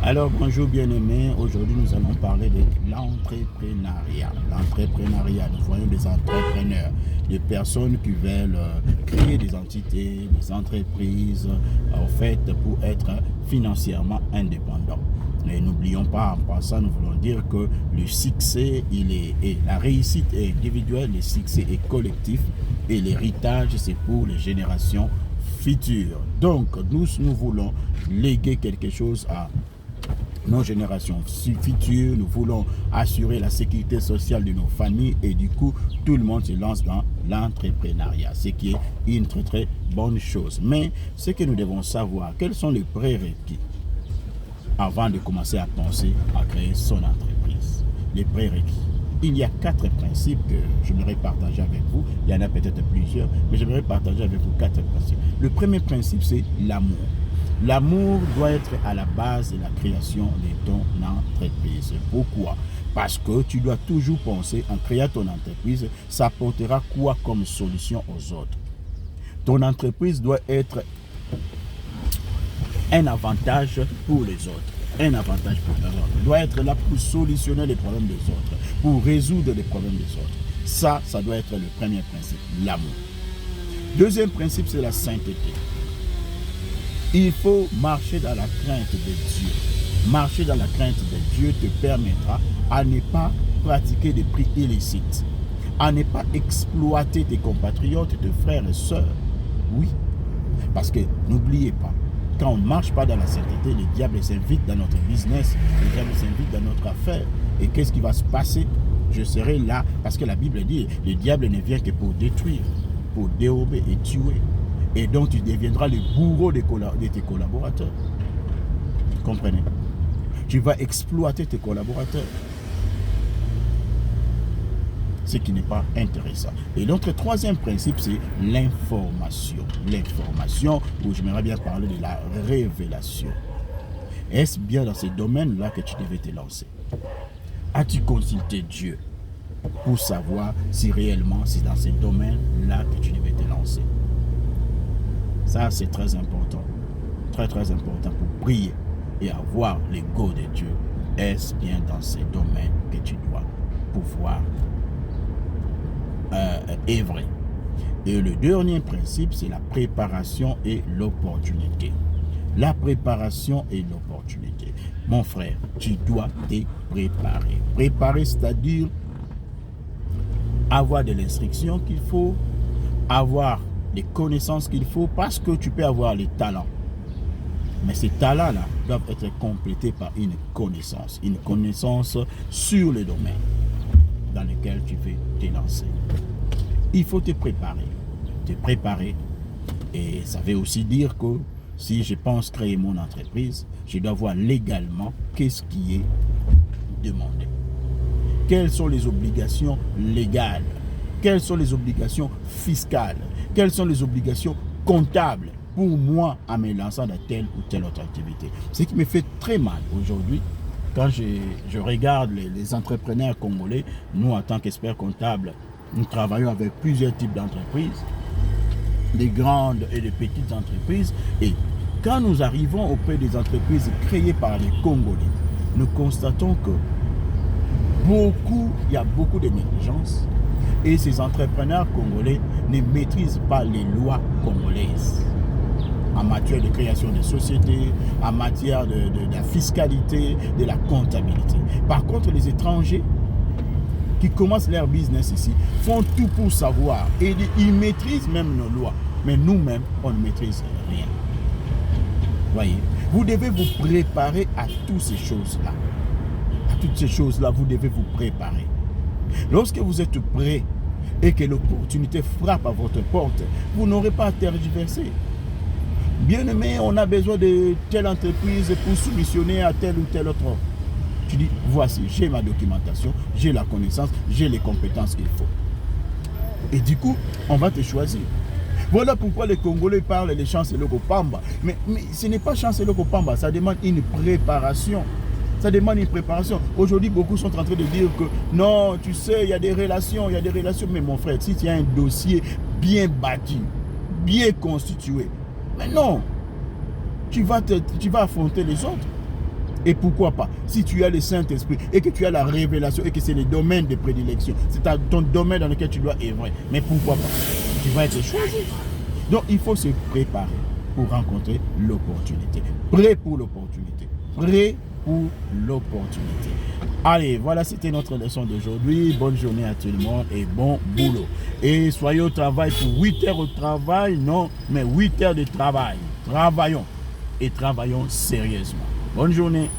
Alors bonjour bien-aimés, aujourd'hui nous allons parler de l'entrepreneuriat. L'entrepreneuriat, nous voyons des entrepreneurs, des personnes qui veulent créer des entités, des entreprises, en fait pour être financièrement indépendants. Et n'oublions pas, en passant, nous voulons dire que le succès, et la réussite est individuelle, le succès est collectif et l'héritage, c'est pour les générations futures. Donc, nous voulons léguer quelque chose à nos générations futures, nous voulons assurer la sécurité sociale de nos familles et du coup, tout le monde se lance dans l'entrepreneuriat, ce qui est une très très bonne chose. Mais ce que nous devons savoir, quels sont les prérequis avant de commencer à penser à créer son entreprise. Les prérequis. Il y a 4 principes que j'aimerais partager avec vous. Il y en a peut-être plusieurs, mais j'aimerais partager avec vous 4 principes. Le premier principe, c'est l'amour. L'amour doit être à la base de la création de ton entreprise. Pourquoi? Parce que tu dois toujours penser, en créant ton entreprise, ça apportera quoi comme solution aux autres? Ton entreprise doit être un avantage pour les autres. Un avantage pour les autres. Doit être là pour solutionner les problèmes des autres, pour résoudre les problèmes des autres. Ça doit être le premier principe, l'amour. Deuxième principe, c'est la sainteté. Il faut marcher dans la crainte de Dieu. Marcher dans la crainte de Dieu te permettra à ne pas pratiquer des prix illicites, à ne pas exploiter tes compatriotes, tes frères et sœurs. Oui, parce que n'oubliez pas, quand on ne marche pas dans la sainteté, le diable s'invite dans notre business, le diable s'invite dans notre affaire. Et qu'est-ce qui va se passer? Je serai là, parce que la Bible dit, le diable ne vient que pour détruire, pour dérober et tuer. Et donc tu deviendras le bourreau de tes collaborateurs. Vous comprenez? Tu vas exploiter tes collaborateurs. Ce qui n'est pas intéressant. Et notre troisième principe, c'est l'information. L'information, où j'aimerais bien parler de la révélation. Est-ce bien dans ces domaines-là que tu devais te lancer? As-tu consulté Dieu pour savoir si réellement c'est dans ces domaines-là que tu devais te lancer? Ça, c'est très important. Très, très important pour prier et avoir le go de Dieu. Est-ce bien dans ces domaines que tu dois pouvoir œuvrer? Et le dernier principe, c'est la préparation et l'opportunité. La préparation et l'opportunité. Mon frère, tu dois te préparer. Préparer, c'est-à-dire avoir de l'instruction qu'il faut, avoir les connaissances qu'il faut, parce que tu peux avoir les talents. Mais ces talents-là doivent être complétés par une connaissance sur le domaine dans lequel tu veux te lancer. Il faut te préparer. Et ça veut aussi dire que si je pense créer mon entreprise, je dois voir légalement qu'est-ce qui est demandé. Quelles sont les obligations légales? Quelles sont les obligations fiscales? Quelles sont les obligations comptables pour moi en me lançant dans telle ou telle autre activité? Ce qui me fait très mal aujourd'hui, quand je regarde les entrepreneurs congolais, nous en tant qu'experts comptables, nous travaillons avec plusieurs types d'entreprises, des grandes et des petites entreprises. Et quand nous arrivons auprès des entreprises créées par les Congolais, nous constatons que il y a beaucoup de négligence. Et ces entrepreneurs congolais ne maîtrisent pas les lois congolaises en matière de création de sociétés, en matière de la fiscalité, de la comptabilité. Par contre, les étrangers qui commencent leur business ici font tout pour savoir et ils maîtrisent même nos lois. Mais nous-mêmes, on ne maîtrise rien. Voyez, vous devez vous préparer à toutes ces choses-là. À toutes ces choses-là, vous devez vous préparer. Lorsque vous êtes prêt et que l'opportunité frappe à votre porte, vous n'aurez pas à tergiverser. Bien aimé, on a besoin de telle entreprise pour soumissionner à telle ou telle autre. Tu dis, voici, j'ai ma documentation, j'ai la connaissance, j'ai les compétences qu'il faut. Et du coup, on va te choisir. Voilà pourquoi les Congolais parlent des Chancellor Kopamba. Mais ce n'est pas Chancellor Kopamba, ça demande une préparation. Ça demande une préparation. Aujourd'hui, beaucoup sont en train de dire que non, tu sais, il y a des relations. Mais mon frère, si tu as un dossier bien bâti, bien constitué, mais non, tu vas affronter les autres. Et pourquoi pas, si tu as le Saint-Esprit et que tu as la révélation et que c'est le domaine de prédilection, c'est ton domaine dans lequel tu dois œuvrer, mais pourquoi pas, tu vas être choisi. Donc il faut se préparer pour rencontrer l'opportunité. Prêt pour l'opportunité. Prêt pour l'opportunité. Allez, voilà, c'était notre leçon d'aujourd'hui. Bonne journée à tout le monde et bon boulot. Et soyez au travail pour 8 heures au travail, non, mais 8 heures de travail. Travaillons et travaillons sérieusement. Bonne journée.